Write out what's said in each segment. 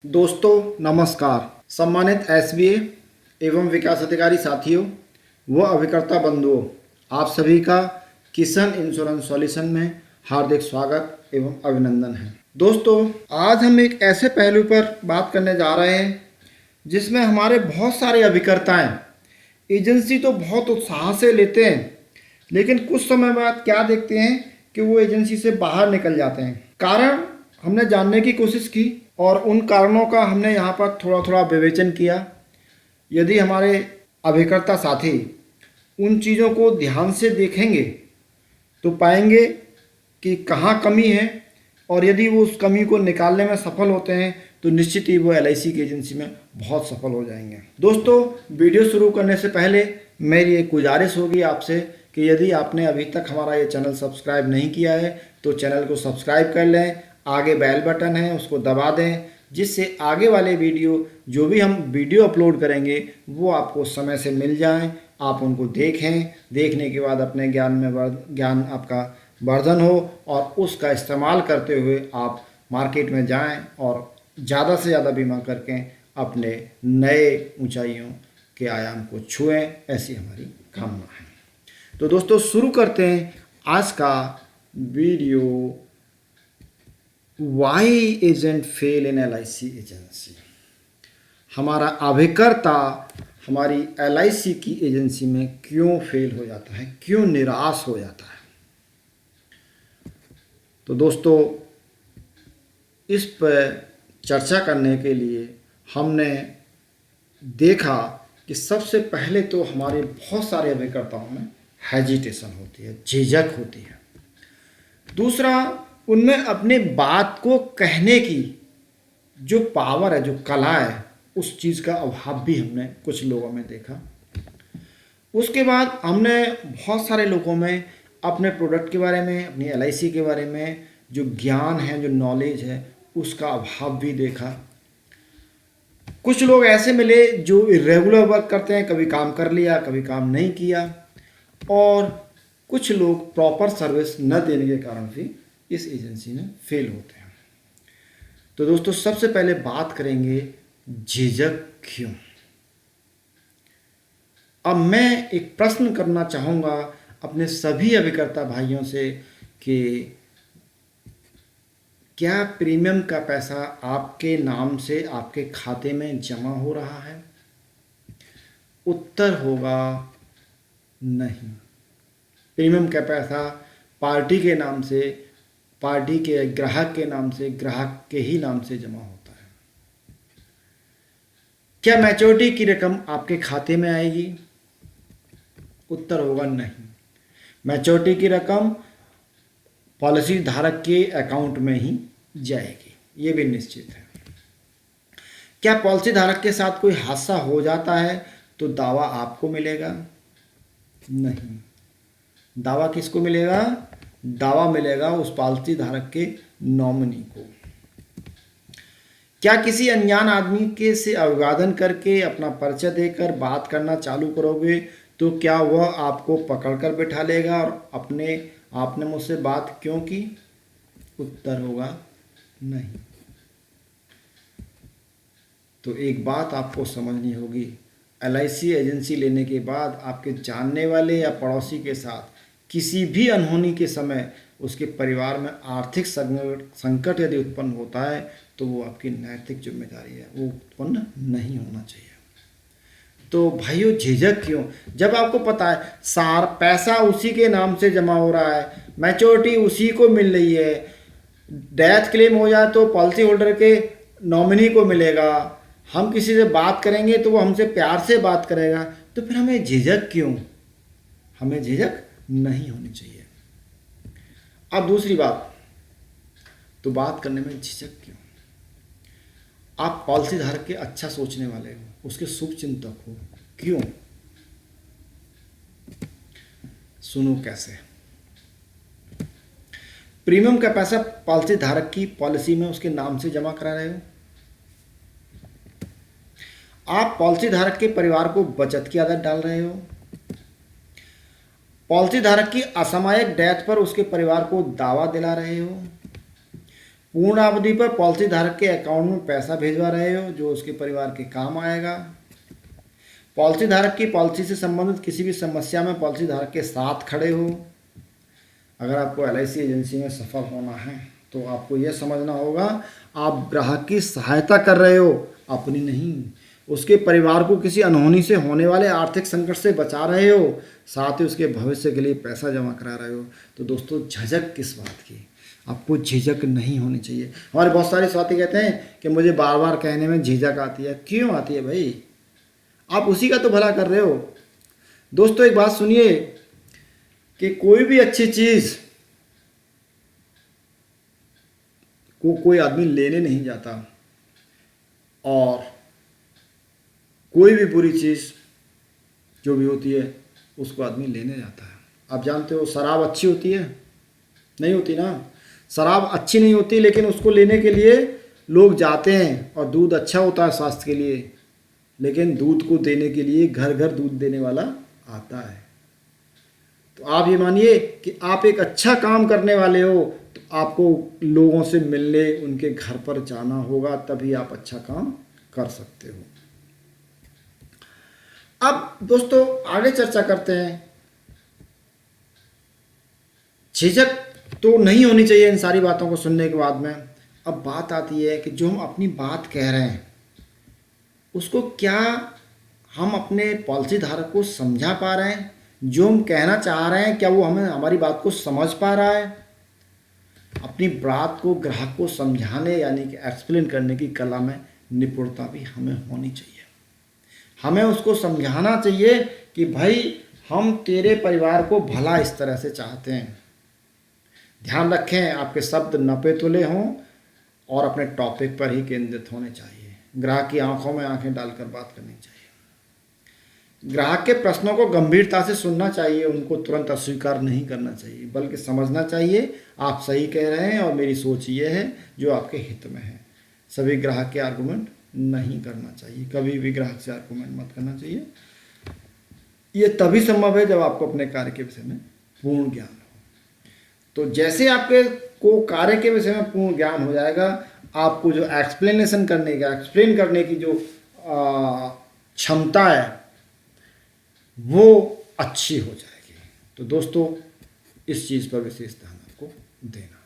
दोस्तों नमस्कार। सम्मानित एसबीए एवं विकास अधिकारी साथियों व अभिकर्ता बंधुओं, आप सभी का किसान इंश्योरेंस सॉल्यूशन में हार्दिक स्वागत एवं अभिनंदन है। दोस्तों आज हम एक ऐसे पहलू पर बात करने जा रहे हैं जिसमें हमारे बहुत सारे अभिकर्ताएं एजेंसी तो बहुत उत्साह से लेते हैं, लेकिन कुछ समय बाद क्या देखते हैं कि वो एजेंसी से बाहर निकल जाते हैं। कारण हमने जानने की कोशिश की और उन कारणों का हमने यहाँ पर थोड़ा थोड़ा विवेचन किया। यदि हमारे अभिकर्ता साथी उन चीज़ों को ध्यान से देखेंगे तो पाएंगे कि कहाँ कमी है, और यदि वो उस कमी को निकालने में सफल होते हैं तो निश्चित ही वो एलआईसी की एजेंसी में बहुत सफल हो जाएंगे। दोस्तों वीडियो शुरू करने से पहले मेरी एक गुजारिश होगी आपसे कि यदि आपने अभी तक हमारा ये चैनल सब्सक्राइब नहीं किया है तो चैनल को सब्सक्राइब कर लें। आगे बेल बटन है उसको दबा दें, जिससे आगे वाले वीडियो जो भी हम वीडियो अपलोड करेंगे वो आपको समय से मिल जाएं, आप उनको देखें। देखने के बाद अपने ज्ञान आपका वर्धन हो और उसका इस्तेमाल करते हुए आप मार्केट में जाएं और ज़्यादा से ज़्यादा बीमा करके अपने नए ऊंचाइयों के आयाम को छुएं, ऐसी हमारी कामना है। तो दोस्तों शुरू करते हैं आज का वीडियो। वाई एजेंट फेल इन एलआईसी एजेंसी। हमारा अभिकर्ता हमारी एलआईसी की एजेंसी में क्यों फेल हो जाता है, क्यों निराश हो जाता है। तो दोस्तों इस पर चर्चा करने के लिए हमने देखा कि सबसे पहले तो हमारे बहुत सारे अभिकर्ताओं में हेजिटेशन होती है, झिझक होती है। दूसरा, उनमें अपने बात को कहने की जो पावर है, जो कला है, उस चीज़ का अभाव भी हमने कुछ लोगों में देखा। उसके बाद हमने बहुत सारे लोगों में अपने प्रोडक्ट के बारे में, अपनी एलआईसी के बारे में जो ज्ञान है, जो नॉलेज है, उसका अभाव भी देखा। कुछ लोग ऐसे मिले जो इरेगुलर वर्क करते हैं, कभी काम कर लिया कभी काम नहीं किया, और कुछ लोग प्रॉपर सर्विस न देने के कारण भी इस एजेंसी में फेल होते हैं। तो दोस्तों सबसे पहले बात करेंगे झिझक क्यों। अब मैं एक प्रश्न करना चाहूँगा अपने सभी अभिकर्ता भाइयों से कि क्या प्रीमियम का पैसा आपके नाम से आपके खाते में जमा हो रहा है? उत्तर होगा नहीं। प्रीमियम का पैसा पार्टी के नाम से, पार्टी के ग्राहक के नाम से, ग्राहक के ही नाम से जमा होता है। क्या मैच्योरिटी की रकम आपके खाते में आएगी? उत्तर होगा नहीं। मैच्योरिटी की रकम पॉलिसी धारक के अकाउंट में ही जाएगी, ये भी निश्चित है। क्या पॉलिसी धारक के साथ कोई हादसा हो जाता है तो दावा आपको मिलेगा? नहीं। दावा किसको मिलेगा? दावा मिलेगा उस पॉलिसी धारक के नॉमिनी को। क्या किसी अनजान आदमी के से अभिवादन करके अपना परिचय देकर बात करना चालू करोगे तो क्या वह आपको पकड़कर बैठा लेगा और आपने मुझसे बात क्यों की? उत्तर होगा नहीं। तो एक बात आपको समझनी होगी, एलआईसी एजेंसी लेने के बाद आपके जानने वाले या पड़ोसी के साथ किसी भी अनहोनी के समय उसके परिवार में आर्थिक संकट यदि उत्पन्न होता है तो वो आपकी नैतिक जिम्मेदारी है, वो उत्पन्न नहीं होना चाहिए। तो भाइयों झिझक क्यों? जब आपको पता है सार पैसा उसी के नाम से जमा हो रहा है, मैच्योरिटी उसी को मिल रही है, डेथ क्लेम हो जाए तो पॉलिसी होल्डर के नॉमिनी को मिलेगा, हम किसी से बात करेंगे तो वो हमसे प्यार से बात करेगा, तो फिर हमें झिझक क्यों? हमें झिझक नहीं होनी चाहिए। अब दूसरी बात, तो बात करने में झिझक क्यों? आप पॉलिसी धारक के अच्छा सोचने वाले हो, उसके शुभ चिंतक हो, क्यों? सुनो कैसे। प्रीमियम का पैसा पॉलिसी धारक की पॉलिसी में उसके नाम से जमा करा रहे हो। आप पॉलिसी धारक के परिवार को बचत की आदत डाल रहे हो। पॉलिसी धारक की असामयिक डेथ पर उसके परिवार को दावा दिला रहे हो। पूर्ण अवधि पर पॉलिसी धारक के अकाउंट में पैसा भेजवा रहे हो जो उसके परिवार के काम आएगा। पॉलिसी धारक की पॉलिसी से संबंधित किसी भी समस्या में पॉलिसी धारक के साथ खड़े हो। अगर आपको एलआईसी एजेंसी में सफल होना है तो आपको यह समझना होगा आप ग्राहक की सहायता कर रहे हो, अपनी नहीं। उसके परिवार को किसी अनहोनी से होने वाले आर्थिक संकट से बचा रहे हो, साथ ही उसके भविष्य के लिए पैसा जमा करा रहे हो। तो दोस्तों झिझक किस बात की, आपको झिझक नहीं होनी चाहिए। हमारे बहुत सारे साथी कहते हैं कि मुझे बार बार कहने में झिझक आती है। क्यों आती है भाई, आप उसी का तो भला कर रहे हो। दोस्तों एक बात सुनिए कि कोई भी अच्छी चीज़ को कोई आदमी लेने नहीं जाता और कोई भी बुरी चीज़ जो भी होती है उसको आदमी लेने जाता है। आप जानते हो शराब अच्छी होती है, नहीं होती ना। शराब अच्छी नहीं होती लेकिन उसको लेने के लिए लोग जाते हैं। और दूध अच्छा होता है स्वास्थ्य के लिए, लेकिन दूध को देने के लिए घर घर दूध देने वाला आता है। तो आप ये मानिए कि आप एक अच्छा काम करने वाले हो तो आपको लोगों से मिलने उनके घर पर जाना होगा, तभी आप अच्छा काम कर सकते हो। अब दोस्तों आगे चर्चा करते हैं। झिझक तो नहीं होनी चाहिए इन सारी बातों को सुनने के बाद में। अब बात आती है कि जो हम अपनी बात कह रहे हैं उसको क्या हम अपने पॉलिसी धारक को समझा पा रहे हैं। जो हम कहना चाह रहे हैं क्या वो हमें हमारी बात को समझ पा रहा है। अपनी बात को ग्राहक को समझाने यानी कि एक्सप्लेन करने की कला में निपुणता भी हमें होनी चाहिए। हमें उसको समझाना चाहिए कि भाई हम तेरे परिवार को भला इस तरह से चाहते हैं। ध्यान रखें आपके शब्द नपे तुले हों और अपने टॉपिक पर ही केंद्रित होने चाहिए। ग्राहक की आंखों में आंखें डालकर बात करनी चाहिए। ग्राहक के प्रश्नों को गंभीरता से सुनना चाहिए, उनको तुरंत अस्वीकार नहीं करना चाहिए, बल्कि समझना चाहिए आप सही कह रहे हैं और मेरी सोच ये है जो आपके हित में है। सभी ग्राहक के आर्गूमेंट नहीं करना चाहिए, कभी भी ग्राहक से आर्गूमेंट मत करना चाहिए। ये तभी संभव है जब आपको अपने कार्य के विषय में पूर्ण ज्ञान हो। तो जैसे आपके को कार्य के विषय में पूर्ण ज्ञान हो जाएगा, आपको जो एक्सप्लेन करने की जो क्षमता है वो अच्छी हो जाएगी। तो दोस्तों इस चीज़ पर विशेष ध्यान आपको देना है।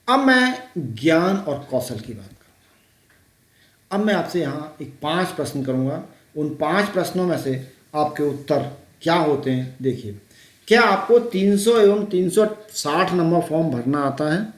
अब मैं ज्ञान और कौशल की बात करूँगा। अब मैं आपसे यहाँ एक 5 प्रश्न करूँगा। उन 5 प्रश्नों में से आपके उत्तर क्या होते हैं देखिए। क्या आपको 300 एवं 360 नंबर फॉर्म भरना आता है?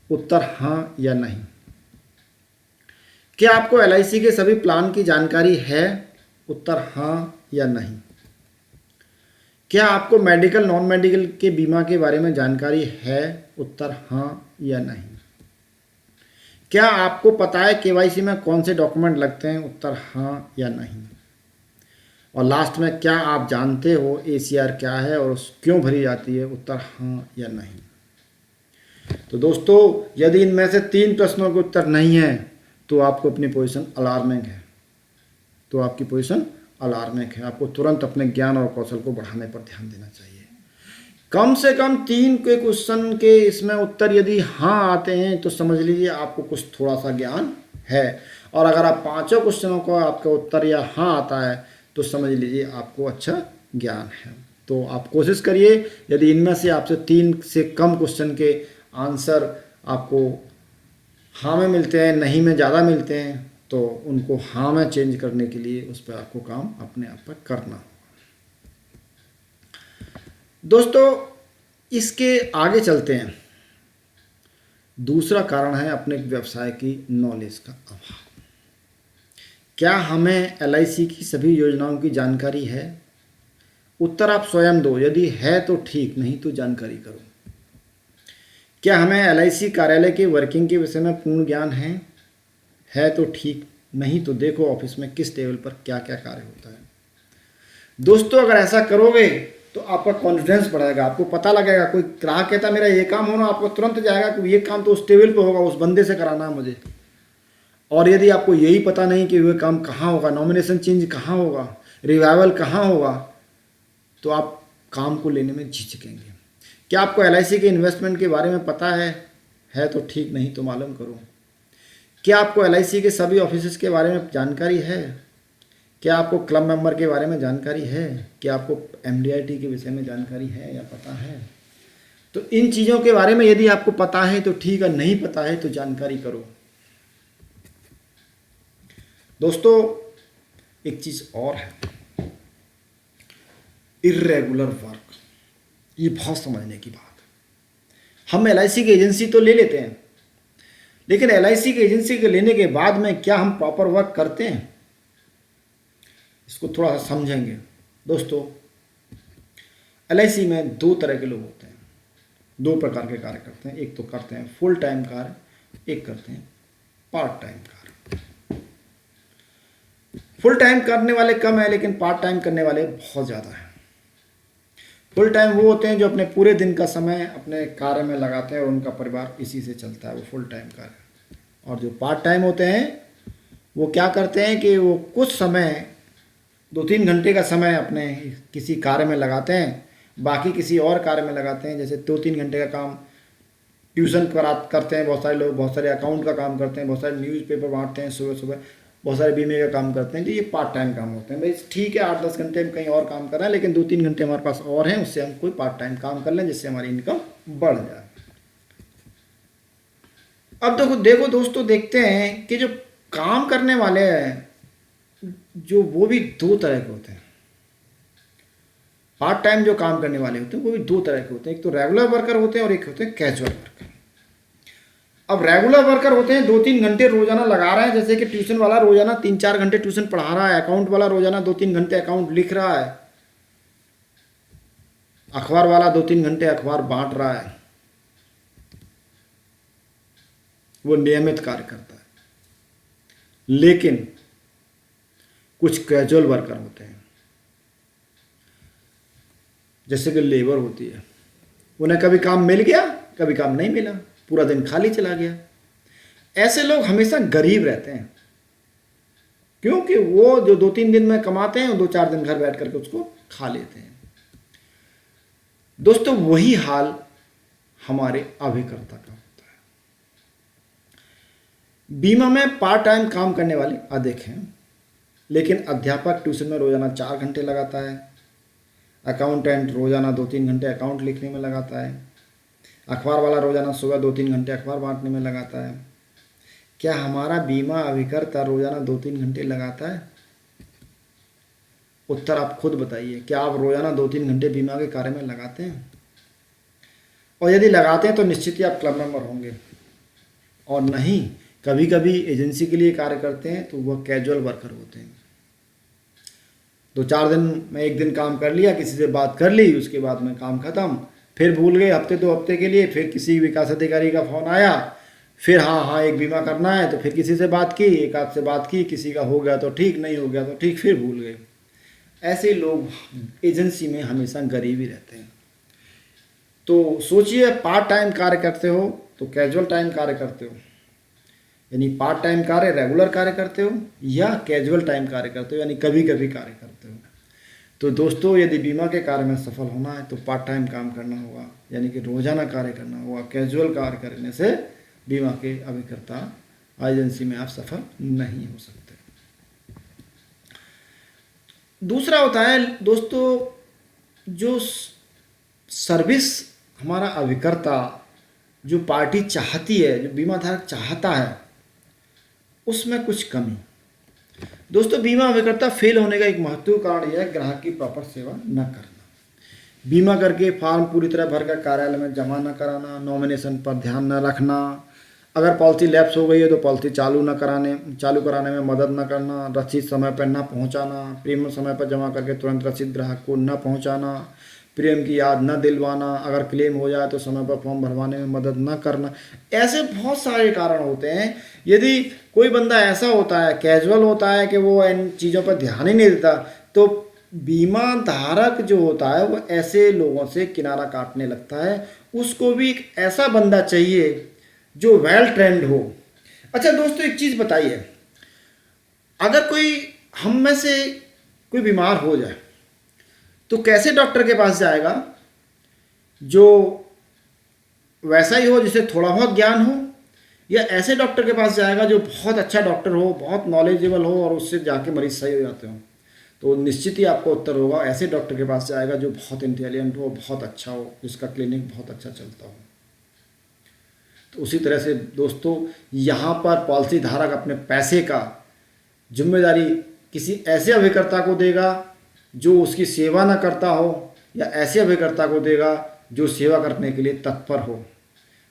उत्तर हाँ या नहीं। क्या आपको एलआईसी के सभी प्लान की जानकारी है? उत्तर हाँ या नहीं। क्या आपको मेडिकल नॉन मेडिकल के बीमा के बारे में जानकारी है? उत्तर हाँ या नहीं। क्या आपको पता है केवाईसी में कौन से डॉक्यूमेंट लगते हैं? उत्तर हाँ या नहीं। और लास्ट में क्या आप जानते हो एसीआर क्या है और क्यों भरी जाती है? उत्तर हाँ या नहीं। तो दोस्तों यदि इनमें से 3 प्रश्नों के उत्तर नहीं है तो आपको अपनी पोजीशन अलार्मिंग है। तो आपकी पोजीशन अलार्मिंग है। आपको तुरंत अपने ज्ञान और कौशल को बढ़ाने पर ध्यान देना चाहिए। कम से कम 3 के क्वेश्चन के इसमें उत्तर यदि हाँ आते हैं तो समझ लीजिए आपको कुछ थोड़ा सा ज्ञान है। और अगर आप 5 क्वेश्चनों का आपका उत्तर या हाँ आता है तो समझ लीजिए आपको अच्छा ज्ञान है। तो आप कोशिश करिए यदि इनमें से आपसे 3 से कम क्वेश्चन के आंसर आपको हाँ में मिलते हैं, नहीं में ज़्यादा मिलते हैं, तो उनको हाँ में चेंज करने के लिए उस पर आपको काम अपने आप पर करना होगा। दोस्तों इसके आगे चलते हैं। दूसरा कारण है अपने व्यवसाय की नॉलेज का अभाव। क्या हमें एलआईसी की सभी योजनाओं की जानकारी है? उत्तर आप स्वयं दो, यदि है तो ठीक, नहीं तो जानकारी करो। क्या हमें एलआईसी कार्यालय के वर्किंग के विषय में पूर्ण ज्ञान है तो ठीक, नहीं तो देखो ऑफिस में किस टेबल पर क्या क्या कार्य होता है। दोस्तों अगर ऐसा करोगे तो आपका कॉन्फिडेंस बढ़ेगा। आपको पता लगेगा कोई ग्राहक कहता मेरा ये काम होना, आपको तुरंत जाएगा कि ये काम तो उस टेबल पे होगा, उस बंदे से कराना है मुझे। और यदि आपको यही पता नहीं कि वह काम कहाँ होगा, नॉमिनेशन चेंज कहाँ होगा, रिवाइवल कहाँ होगा, तो आप काम को लेने में झिझकेंगे। क्या आपको LIC के इन्वेस्टमेंट के बारे में पता है तो ठीक, नहीं तो मालूम करो। क्या आपको LIC के सभी ऑफिसेज के बारे में जानकारी है? क्या आपको क्लब मेंबर के बारे में जानकारी है? क्या आपको MDIT के विषय में जानकारी है या पता है? तो इन चीज़ों के बारे में यदि आपको पता है तो ठीक है, नहीं पता है तो जानकारी करो। दोस्तों एक चीज़ और है, इर्रेगुलर वर्क, ये बहुत समझने की बात है। हम LIC की एजेंसी तो ले लेते हैं, लेकिन LIC की एजेंसी के लेने के बाद में क्या हम प्रॉपर वर्क करते हैं, इसको थोड़ा समझेंगे। दोस्तों LIC में दो तरह के लोग होते हैं, दो प्रकार के कार्य करते हैं। एक तो करते हैं फुल टाइम कार्य, एक करते हैं पार्ट टाइम कार्य। फुल टाइम करने वाले कम है, लेकिन पार्ट टाइम करने वाले बहुत ज़्यादा हैं। फुल टाइम वो होते हैं जो अपने पूरे दिन का समय अपने कार्य में लगाते हैं और उनका परिवार इसी से चलता है, वो फुल टाइम कार्य। और जो पार्ट टाइम होते हैं वो क्या करते हैं कि वो कुछ समय 2-3 घंटे का समय अपने किसी कार्य में लगाते हैं, बाकी किसी और कार्य में लगाते हैं। जैसे 2-3 घंटे का काम ट्यूशन करते हैं बहुत सारे लोग, बहुत सारे अकाउंट का काम करते हैं, बहुत सारे न्यूज़पेपर बांटते हैं सुबह सुबह, बहुत सारे बीमे का काम करते हैं। तो ये पार्ट टाइम काम होते हैं। भाई ठीक है, 8-10 घंटे हम कहीं और काम कर रहे हैं, लेकिन 2-3 घंटे हमारे पास और हैं, उससे हम कोई पार्ट टाइम काम कर लें जिससे हमारी इनकम बढ़ जाए। अब देखो दोस्तों, देखते हैं कि जो काम करने वाले हैं जो वो भी दो तरह के होते हैं। पार्ट टाइम जो काम करने वाले होते हैं वो भी दो तरह के होते हैं। एक तो रेगुलर वर्कर होते हैं और एक होते हैं कैजुअल वर्कर। अब रेगुलर वर्कर होते हैं 2-3 घंटे रोजाना लगा रहे हैं, जैसे कि ट्यूशन वाला रोजाना 3-4 घंटे ट्यूशन पढ़ा रहा है, अकाउंट वाला रोजाना 2-3 घंटे अकाउंट लिख रहा है, अखबार वाला 2-3 घंटे अखबार बांट रहा है। वो नियमित कार्य करता है। लेकिन कुछ कैजुअल वर्कर होते हैं, जैसे कि लेबर होती है, उन्हें कभी काम मिल गया कभी काम नहीं मिला, पूरा दिन खाली चला गया। ऐसे लोग हमेशा गरीब रहते हैं, क्योंकि वो जो 2-3 दिन में कमाते हैं 2-4 दिन घर बैठ करके उसको खा लेते हैं। दोस्तों वही हाल हमारे अभिकर्ता का होता है। बीमा में पार्ट टाइम काम करने वाले अधिक हैं, लेकिन अध्यापक ट्यूशन में रोजाना 4 घंटे लगाता है, अकाउंटेंट रोजाना 2-3 घंटे अकाउंट लिखने में लगाता है, अखबार वाला रोजाना सुबह 2-3 घंटे अखबार बांटने में लगाता है। क्या हमारा बीमा अभिकर्ता रोजाना 2-3 घंटे लगाता है? उत्तर आप खुद बताइए। क्या आप रोजाना 2-3 घंटे बीमा के कार्य में लगाते हैं? और यदि लगाते हैं तो निश्चित ही आप क्लब मेंबर होंगे, और नहीं कभी कभी एजेंसी के लिए कार्य करते हैं तो वह कैजुअल वर्कर होते हैं। 2-4 दिन में एक दिन काम कर लिया, किसी से बात कर ली, उसके बाद में काम खत्म, फिर भूल गए हफ्ते 2 हफ्ते के लिए, फिर किसी विकास अधिकारी का फ़ोन आया, फिर हाँ एक बीमा करना है, तो फिर किसी से बात की, एक आध से बात की, किसी का हो गया तो ठीक, नहीं हो गया तो ठीक, फिर भूल गए। ऐसे लोग एजेंसी में हमेशा गरीब ही रहते हैं। तो सोचिए, पार्ट टाइम कार्य करते हो तो कैजुअल टाइम कार्य करते हो, यानी पार्ट टाइम कार्य रेगुलर कार्य करते हो, या कैजुअल टाइम कार्य करते हो यानी कभी कभी कार्य करते हो। तो दोस्तों यदि बीमा के कार्य में सफल होना है तो पार्ट टाइम काम करना होगा, यानी कि रोजाना कार्य करना होगा। कैजुअल कार्य करने से बीमा के अभिकर्ता एजेंसी में आप सफल नहीं हो सकते। दूसरा होता है दोस्तों, जो सर्विस हमारा अभिकर्ता जो पार्टी चाहती है, जो बीमा धारक चाहता है, उसमें कुछ कमी। दोस्तों बीमा अभिकर्ता फेल होने का एक महत्वपूर्ण कारण यह है ग्राहक की प्रॉपर सेवा न करना। बीमा करके फॉर्म पूरी तरह भरकर कार्यालय में जमा न कराना, नॉमिनेशन पर ध्यान न रखना, अगर पॉलिसी लैप्स हो गई है तो पॉलिसी चालू कराने में मदद न करना, रसीद समय पर न पहुंचाना, प्रीमियम समय पर जमा करके तुरंत रसीद ग्राहक को न पहुंचाना, प्रीमियम की याद न दिलवाना, अगर क्लेम हो जाए तो समय पर फॉर्म भरवाने में मदद न करना। ऐसे बहुत सारे कारण होते हैं। यदि कोई बंदा ऐसा होता है, कैजुअल होता है कि वो इन चीज़ों पर ध्यान ही नहीं देता, तो बीमा धारक जो होता है वो ऐसे लोगों से किनारा काटने लगता है। उसको भी एक ऐसा बंदा चाहिए जो वेल ट्रेंड हो। अच्छा दोस्तों एक चीज़ बताइए, अगर कोई हम में से कोई बीमार हो जाए तो कैसे डॉक्टर के पास जाएगा? जो वैसा ही हो जिसे थोड़ा बहुत ज्ञान हो, या ऐसे डॉक्टर के पास जाएगा जो बहुत अच्छा डॉक्टर हो, बहुत नॉलेजेबल हो और उससे जाके मरीज सही हो जाते हो? तो निश्चित ही आपको उत्तर होगा ऐसे डॉक्टर के पास जाएगा जो बहुत इंटेलिजेंट हो, बहुत अच्छा हो, जिसका क्लिनिक बहुत अच्छा चलता हो। तो उसी तरह से दोस्तों, यहाँ पर पॉलिसी धारक अपने पैसे का जिम्मेदारी किसी ऐसे अभिकर्ता को देगा जो उसकी सेवा ना करता हो, या ऐसे अभिकर्ता को देगा जो सेवा करने के लिए तत्पर हो।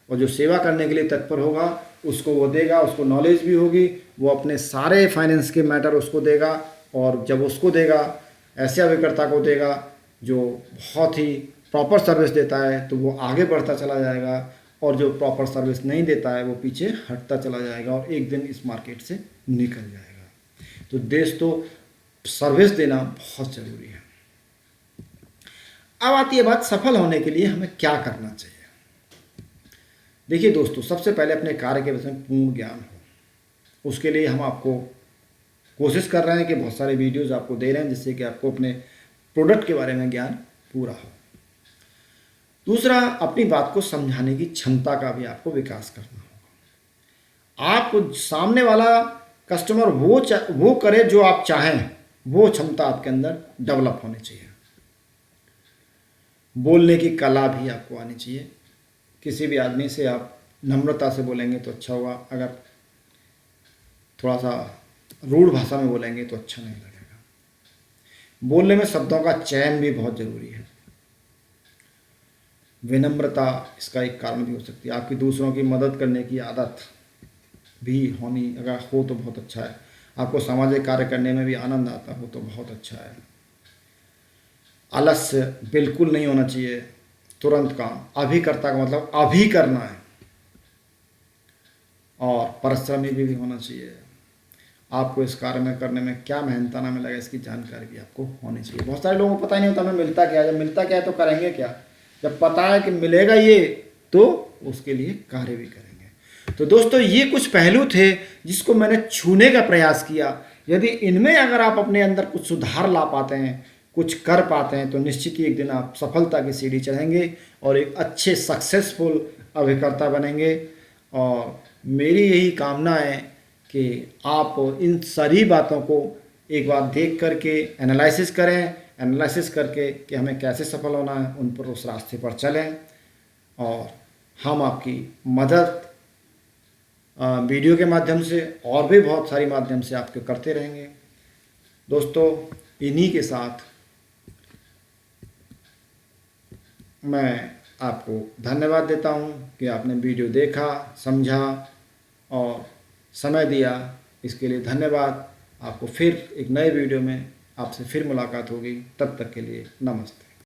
और जो सेवा करने के लिए तत्पर होगा उसको वो देगा, उसको नॉलेज भी होगी, वो अपने सारे फाइनेंस के मैटर उसको देगा। और जब उसको देगा, ऐसे अभिकर्ता को देगा जो बहुत ही प्रॉपर सर्विस देता है, तो वो आगे बढ़ता चला जाएगा, और जो प्रॉपर सर्विस नहीं देता है वो पीछे हटता चला जाएगा और एक दिन इस मार्केट से निकल जाएगा। तो दोस्तों, सर्विस देना बहुत ज़रूरी है। अब आती है बात सफल होने के लिए हमें क्या करना चाहिए। देखिए दोस्तों, सबसे पहले अपने कार्य के विषय में पूर्ण ज्ञान हो। उसके लिए हम आपको कोशिश कर रहे हैं कि बहुत सारे वीडियोस आपको दे रहे हैं जिससे कि आपको अपने प्रोडक्ट के बारे में ज्ञान पूरा हो। दूसरा, अपनी बात को समझाने की क्षमता का भी आपको विकास करना होगा। आपको सामने वाला कस्टमर वो करे जो आप चाहें, वो क्षमता आपके अंदर डेवलप होनी चाहिए। बोलने की कला भी आपको आनी चाहिए। किसी भी आदमी से आप नम्रता से बोलेंगे तो अच्छा होगा, अगर थोड़ा सा रूढ़ भाषा में बोलेंगे तो अच्छा नहीं लगेगा। बोलने में शब्दों का चयन भी बहुत ज़रूरी है। विनम्रता इसका एक कारण भी हो सकती है। आपकी दूसरों की मदद करने की आदत भी होनी, अगर हो तो बहुत अच्छा है। आपको सामाजिक कार्य करने में भी आनंद आता हो तो बहुत अच्छा है। आलस्य बिल्कुल नहीं होना चाहिए। तुरंत काम, अभिकर्ता का मतलब अभी करना है। और परिश्रमी भी होना चाहिए। आपको इस कार्य में करने में क्या मेहनताना मिलेगा इसकी जानकारी भी आपको होनी चाहिए। बहुत सारे लोगों को पता ही नहीं होता हमें मिलता क्या है। जब मिलता क्या है तो करेंगे क्या, जब पता है कि मिलेगा ये तो उसके लिए कार्य भी करेंगे। तो दोस्तों, ये कुछ पहलू थे जिसको मैंने छूने का प्रयास किया। यदि इनमें अगर आप अपने अंदर कुछ सुधार ला पाते हैं, कुछ कर पाते हैं, तो निश्चित ही एक दिन आप सफलता की सीढ़ी चढ़ेंगे और एक अच्छे सक्सेसफुल अभिकर्ता बनेंगे। और मेरी यही कामना है कि आप इन सारी बातों को एक बार देख करके एनालिसिस करें, एनालिसिस करके कि हमें कैसे सफल होना है, उन पर उस रास्ते पर चलें। और हम आपकी मदद वीडियो के माध्यम से और भी बहुत सारी माध्यम से आपके करते रहेंगे। दोस्तों, इन्हीं के साथ मैं आपको धन्यवाद देता हूं कि आपने वीडियो देखा, समझा और समय दिया। इसके लिए धन्यवाद। आपको फिर एक नए वीडियो में आपसे फिर मुलाकात होगी। तब तक के लिए नमस्ते।